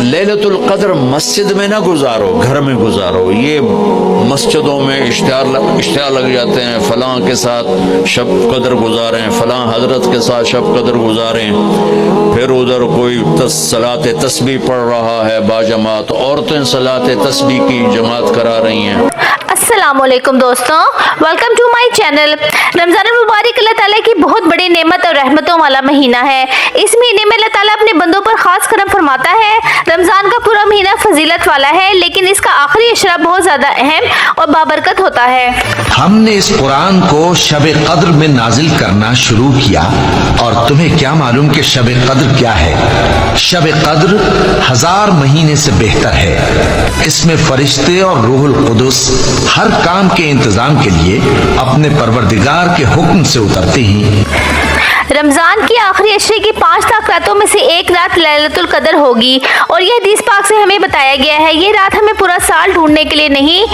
लैलतुल क़द्र मस्जिद में ना गुजारो, घर में गुजारो। ये मस्जिदों में इश्तिहार लग जाते हैं, फलां के साथ शब कदर गुजारें, फलां हजरत के साथ शब कदर गुजारें। फिर उधर कोई सलात तस्बीह पढ़ रहा है बाजमात, औरतें सलात तस्बीह की जमात करा रही हैं। अस्सलामुअलैकुम दोस्तों, वेलकम टू माय चैनल। रमज़ान मुबारक अल्लाह ताला की बहुत बड़ी नेमत और रहमतों वाला महीना है। इस महीने में अल्लाह ताला अपने बंदों पर खास करम फरमाता है। रमज़ान का पूरा महीना फजीलत वाला है, लेकिन इसका आखिरी अशरा बहुत ज़्यादा अहम और बाबरकत होता है। हमने इस कुरान को शब कद्र में नाजिल करना शुरू किया, और तुम्हें क्या मालूम कि शब कद्र क्या है? शब कद्र 1000 महीने से बेहतर है। इसमें फरिश्ते और रूहुल कुदुस हर काम के इंतजाम के लिए अपने परवरदिगार के हुक्म से उतरते हैं। रमजान की आखिरी अशरे की 5 रातों में से एक रात लैलतुल कदर होगी, और यह हदीस पाक से हमें बताया गया है। ये रात हमें पूरा साल ढूंढने के लिए नहीं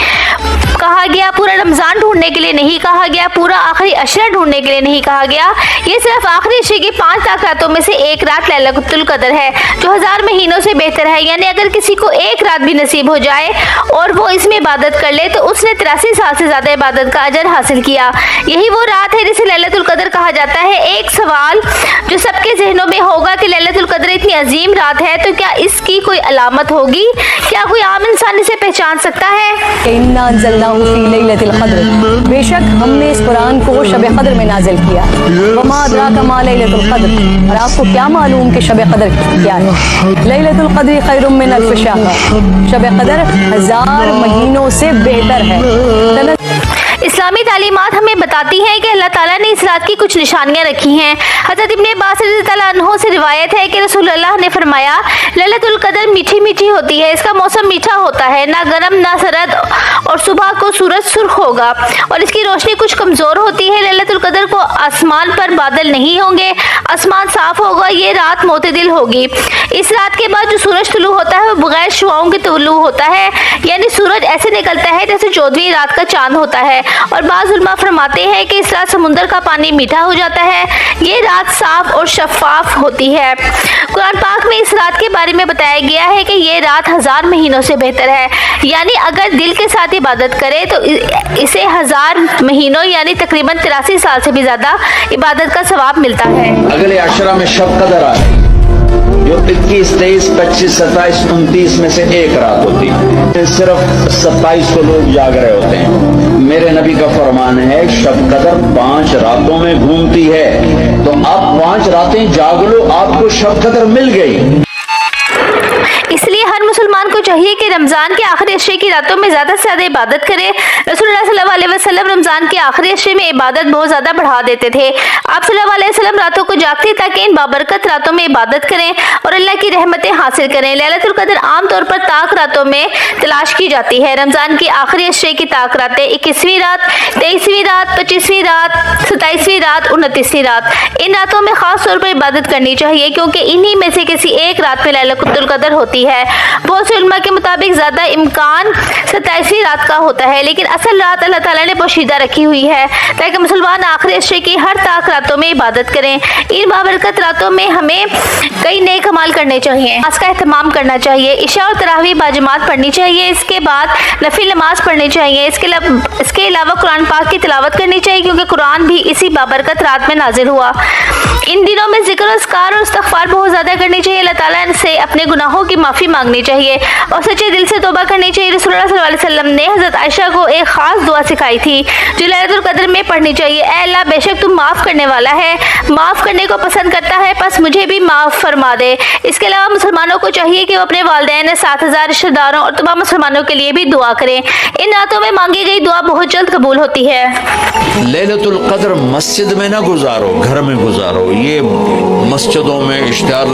कहा गया, पूरा रमजान ढूंढने के लिए नहीं कहा गया, पूरा आखिरी अशरा ढूंढने के लिए नहीं कहा गया। ये सिर्फ आखिरी अशरे की 5 रातों में से एक रात लैलतुल कदर है, जो 1000 महीनों से बेहतर है। यानी अगर किसी को एक रात भी नसीब हो जाए और वो इसमें इबादत कर ले, तो उसने 83 साल से ज्यादा इबादत का अजर हासिल किया। यही वो रात है जिसे लैलतुल कदर कहा जाता है। एक सवाल जो सबके ज़हनों में होगा कि लैलतुल कदर इतनी अजीम रात है, तो क्या इसकी कोई अलामत होगी? क्या कोई आम इंसान इसे पहचान सकता है? इन्ना अंज़लनाहु फी लैलतिल क़द्र, बेशक हमने इस कुरान को शब कद्र में नाजिल किया। वमा अदराका मा लैलतुल क़द्र, और आपको क्या मालूम कि शब कद्र क्या है? लैलतुल क़द्र खैरुम मिन अल्फ शहर, शब कद्र 1000 महीनों से बेहतर है। इस्लामी तालीमात हमें बताती हैं कि अल्लाह ताला ने इस रात की कुछ निशानियां रखी हैं। हज़रत इब्ने अब्बास रज़ियल्लाहु अन्हु से रिवायत है कि रसूलुल्लाह ने फरमाया, लैलतुल कदर मीठी मीठी होती है, इसका मौसम मीठा होता है, ना गर्म ना सरद, और सुबह को सूरज सुर्ख होगा और इसकी रोशनी कुछ कमज़ोर होती है। लैलतुल कदर को आसमान पर बादल नहीं होंगे, आसमान साफ होगा, ये रात मोतदिल होगी। इस रात के बाद जो सूरज तुलू होता है वो बगैर शुआओं के तुलू होता है, यानी सूरज ऐसे निकलता है जैसे 14वीं रात का चांद होता है। और बाज़ उलमा फरमाते हैं कि इस रात समुंदर का पानी मीठा हो जाता है। ये रात साफ और शफाफ होती है। कुरान पाक में इस रात के बारे में बताया गया है कि ये रात 1000 महीनों से बेहतर है। यानी अगर दिल के साथ इबादत करे तो इसे 1000 महीनों यानी तकरीबन 83 साल से भी ज़्यादा इबादत का सवाब मिलता है। अगले अशरा में शब कदर आए, जो 21, 23, 25, 27, 29 में से एक रात होती है। सिर्फ 27 को लोग जाग रहे होते हैं। मेरे नबी का फरमान है शब कदर 5 रातों में घूमती है, तो आप 5 रातें जाग लो, आपको शब कदर मिल गई। इसलिए हर मुसलमान को चाहिए कि रमज़ान के आखिरी अशरे की रातों में ज़्यादा से ज़्यादा इबादत करे। रसूलुल्लाह सल्लल्लाहु अलैहि वसल्लम रमज़ान के आखिरी अशरे में इबादत बहुत ज़्यादा बढ़ा देते थे। आप सल्लल्लाहु अलैहि वसल्लम रातों को जागते ताकि इन बाबरकत रातों में इबादत करें और अल्लाह की रहमतें हासिल करें। लैलतुल कदर आम तौर पर ताक रातों में तलाश की जाती है। रमज़ान की आखिरी अशरे की ताक रातें 21वीं रात, 23वीं रात, 25वीं रात, 27वीं रात, 29वीं रात। इन रातों में खास तौर पर इबादत करनी चाहिए, क्योंकि इन्हीं में से किसी एक रात में लैलतुल कदर होती है। बहुत से उलमा के मुताबिक ज्यादा इम्कान 27वीं रात का होता है, लेकिन असल रात अल्लाह ताला ने पोशीदा रखी हुई है ताकि मुसलमान आखिरी अशरे की हर ताक रातों में इबादत करें। इन बाबरकत रातों में हमें कई नेक अमाल करने चाहिए, नमाज का एहतमाम करना चाहिए, इशा और तरावी बाजमात पढ़नी चाहिए, इसके बाद नफिल नमाज पढ़नी चाहिए। इसके अलावा कुरान पाक की तिलावत करनी चाहिए, क्योंकि कुरान भी इसी बाबरकत रात में नाजिल हुआ। इन दिनों में जिक्र, अस्कार और इस्तिग़फ़ार बहुत ज़्यादा करनी चाहिए। अल्लाह ताला से अपने गुनाहों की माफ़ी मांगनी चाहिए और सच्चे दिल से तौबा करनी चाहिए। रसूलुल्लाह सल्लल्लाहु अलैहि वसल्लम ने हज़रत आयशा को एक ख़ास दुआ सिखाई थी जो लैलतुल कदर में पढ़नी चाहिए। ऐ अल्लाह, बेशक तुम माफ़ करने वाला है, माफ़ करने को पसंद करता है, बस मुझे भी माफ़ फरमा दे। इसके अलावा मुसलमानों को चाहिए कि वो अपने वालिदैन, 7000 रिश्तेदारों और तमाम मुसलमानों के लिए भी दुआ करें। इन रातों में मांगी गई दुआ बहुत जल्द कबूल होती है। लैलतुल कद्र मस्जिद में ना गुजारो, घर में गुजारो। ये मस्जिदों में इश्तिहार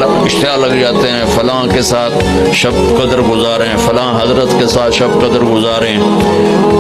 लग जाते हैं, फलां के साथ शब कदर गुजारें, फलां हजरत के साथ शब कदर गुजारें।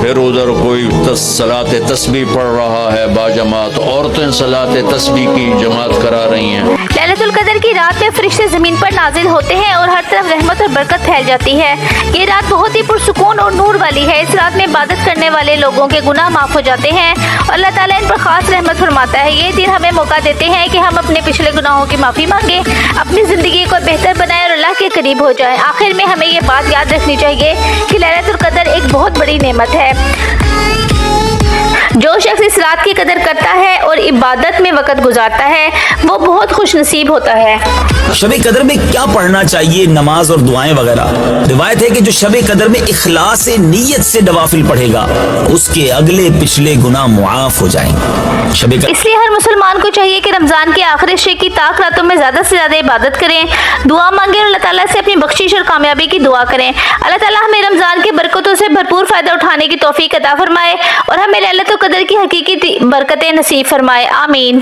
फिर उधर कोई सलात तस्बीह पढ़ रहा है बाजमात, औरतें सलात तस्बीह की जमात करा रही हैं। लैलतुल कदर की रात में फरिश्ते ज़मीन पर नाजिल होते हैं और हर तरफ रहमत और बरकत फैल जाती है। ये रात बहुत ही पुरसुकून और नूर वाली है। इस रात में इबादत करने वाले लोगों के गुनाह माफ़ हो जाते हैं और अल्लाह ताला इन पर खास रहमत फरमाता है। ये दिन हमें मौका देते हैं कि हम अपने पिछले गुनाहों की माफ़ी मांगे, अपनी ज़िंदगी को बेहतर बनाए और अल्लाह के करीब हो जाए। आखिर में हमें ये बात याद रखनी चाहिए कि लैलतुल क़द्र एक बहुत बड़ी नेमत है। जो शख्स इस रात की कदर करता है और इबादत में वक़्त गुजारता है वो बहुत खुश नसीब होता है। शब कदर में क्या पढ़ना चाहिए, नमाज और दुआएं वगैरह? रिवायत है कि जो शब कदर में इखलास नीयत से नवाफिल पढ़ेगा उसके अगले पिछले गुनाह मुआफ हो जाएंगे। शब कदर इसलिए हर मुसलमान को चाहिए कि रमज़ान के आखिरी हिस्से की ताक रातों में ज़्यादा से ज़्यादा इबादत करें, दुआ मांगें और अल्लाह ताला से अपनी बख्शिश और कामयाबी की दुआ करें। अल्लाह ताला हमें रमज़ान की बरकतों से भरपूर फ़ायदा उठाने की तौफीक अता फरमाए और हमें लैलतुल क़द्र की हकीकी बरकतें नसीब फरमाए, आमीन।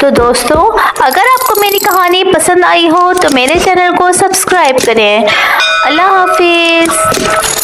तो दोस्तों, अगर आपको मेरी कहानी पसंद आई हो तो मेरे चैनल को सब्सक्राइब करें। अल्लाह हाफिज़।